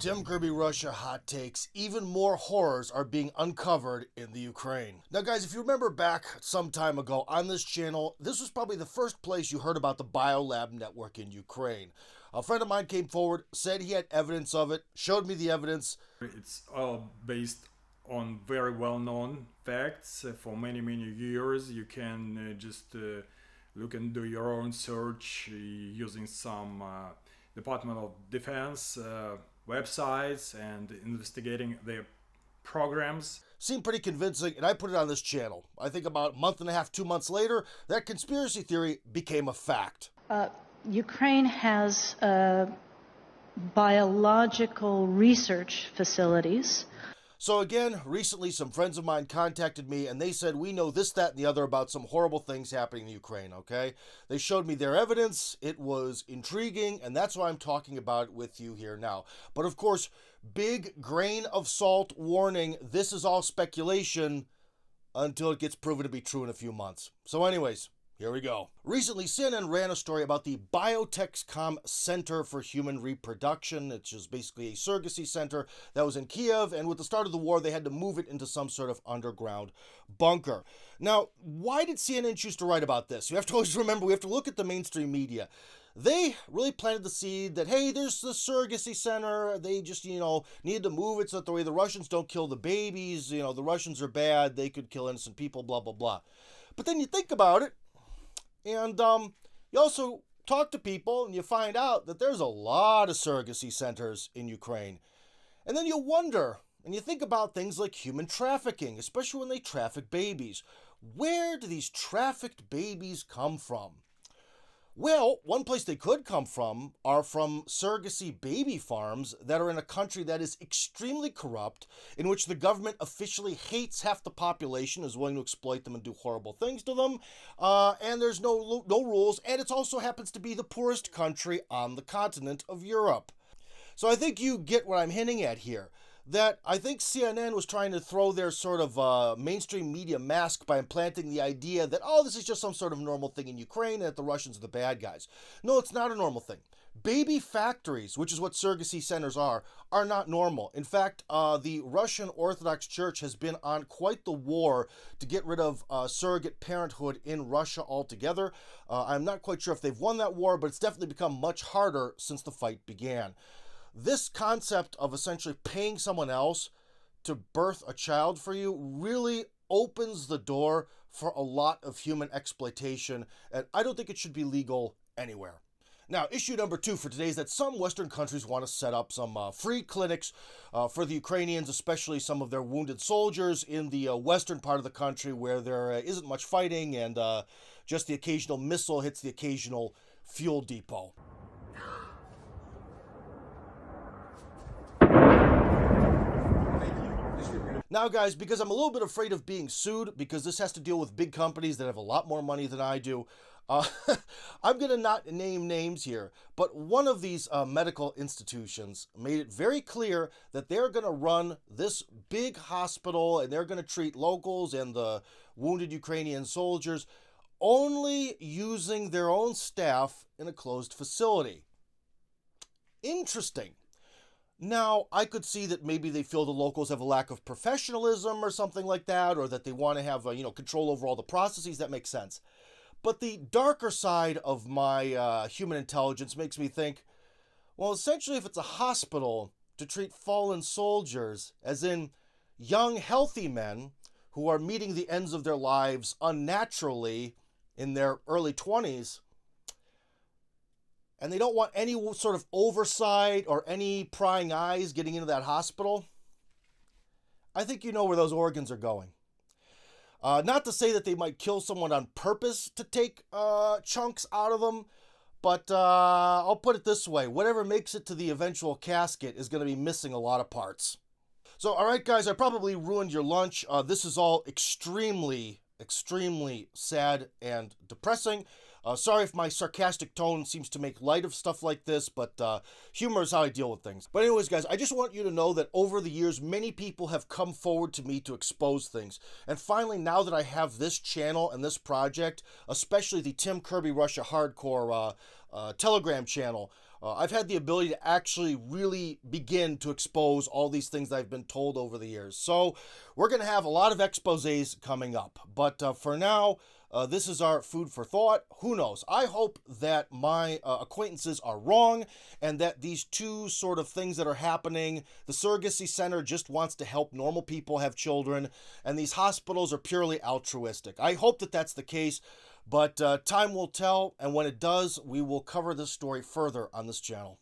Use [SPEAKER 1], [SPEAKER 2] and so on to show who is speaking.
[SPEAKER 1] Tim Kirby Russia hot takes. Even more horrors are being uncovered in the Ukraine. Now guys, if you remember back some time ago on this channel, this was probably the first place you heard about the biolab network in Ukraine. A friend of mine came forward, said he had evidence of it, showed me the evidence.
[SPEAKER 2] It's all based on very well-known facts. For many years you can just look and do your own search using some Department of Defense websites and investigating their programs.
[SPEAKER 1] Seemed pretty convincing, and I put it on this channel. I think about a month and a half, 2 months later, that conspiracy theory became a fact.
[SPEAKER 3] Ukraine has biological research facilities.
[SPEAKER 1] So again, recently some friends of mine contacted me and they said, we know this, that, and the other about some horrible things happening in Ukraine, okay? They showed me their evidence. It was intriguing, and that's why I'm talking about it with you here now. But of course, big grain of salt warning, this is all speculation until it gets proven to be true in a few months. So anyways, here we go. Recently, CNN ran a story about the Biotexcom Center for Human Reproduction, which is basically a surrogacy center that was in Kiev, and with the start of the war, they had to move it into some sort of underground bunker. Now, why did CNN choose to write about this? You have to always remember, we have to look at the mainstream media. They really planted the seed that, hey, there's the surrogacy center. They just, needed to move it so that the way the Russians don't kill the babies, the Russians are bad, they could kill innocent people, blah, blah, blah. But then you think about it, and you also talk to people and you find out that there's a lot of surrogacy centers in Ukraine. And then you wonder, and you think about things like human trafficking, especially when they traffic babies. Where do these trafficked babies come from? Well, one place they could come from are from surrogacy baby farms that are in a country that is extremely corrupt, in which the government officially hates half the population, is willing to exploit them and do horrible things to them, and there's no rules, and it also happens to be the poorest country on the continent of Europe. So I think you get what I'm hinting at here. That I think CNN was trying to throw their sort of mainstream media mask by implanting the idea that, oh, this is just some sort of normal thing in Ukraine and that the Russians are the bad guys. No, it's not a normal thing. Baby factories, which is what surrogacy centers are not normal. In fact, the Russian Orthodox Church has been on quite the war to get rid of surrogate parenthood in Russia altogether. I'm not quite sure if they've won that war, but it's definitely become much harder since the fight began. This concept of essentially paying someone else to birth a child for you really opens the door for a lot of human exploitation, and I don't think it should be legal anywhere. Now, issue number 2 for today is that some Western countries want to set up some free clinics for the Ukrainians, especially some of their wounded soldiers in the western part of the country where there isn't much fighting and just the occasional missile hits the occasional fuel depot. Now, guys, because I'm a little bit afraid of being sued, because this has to deal with big companies that have a lot more money than I do, I'm going to not name names here, but one of these medical institutions made it very clear that they're going to run this big hospital and they're going to treat locals and the wounded Ukrainian soldiers only using their own staff in a closed facility. Interesting. Now, I could see that maybe they feel the locals have a lack of professionalism or something like that, or that they want to have, control over all the processes. That makes sense. But the darker side of my human intelligence makes me think, well, essentially, if it's a hospital to treat fallen soldiers, as in young, healthy men who are meeting the ends of their lives unnaturally in their early 20s, and they don't want any sort of oversight or any prying eyes getting into that hospital, I think you know where those organs are going. Not to say that they might kill someone on purpose to take chunks out of them, but I'll put it this way. Whatever makes it to the eventual casket is going to be missing a lot of parts. So, all right, guys, I probably ruined your lunch. This is all extremely sad and depressing. Sorry if my sarcastic tone seems to make light of stuff like this, but humor is how I deal with things. But anyways, guys, I just want you to know that over the years, many people have come forward to me to expose things. And finally, now that I have this channel and this project, especially the Tim Kirby Russia Hardcore Telegram channel, I've had the ability to actually really begin to expose all these things that I've been told over the years. So we're going to have a lot of exposés coming up. But for now, this is our food for thought. Who knows? I hope that my acquaintances are wrong and that these two sort of things that are happening, the surrogacy center just wants to help normal people have children, and these hospitals are purely altruistic. I hope that that's the case, but time will tell, and when it does, we will cover this story further on this channel.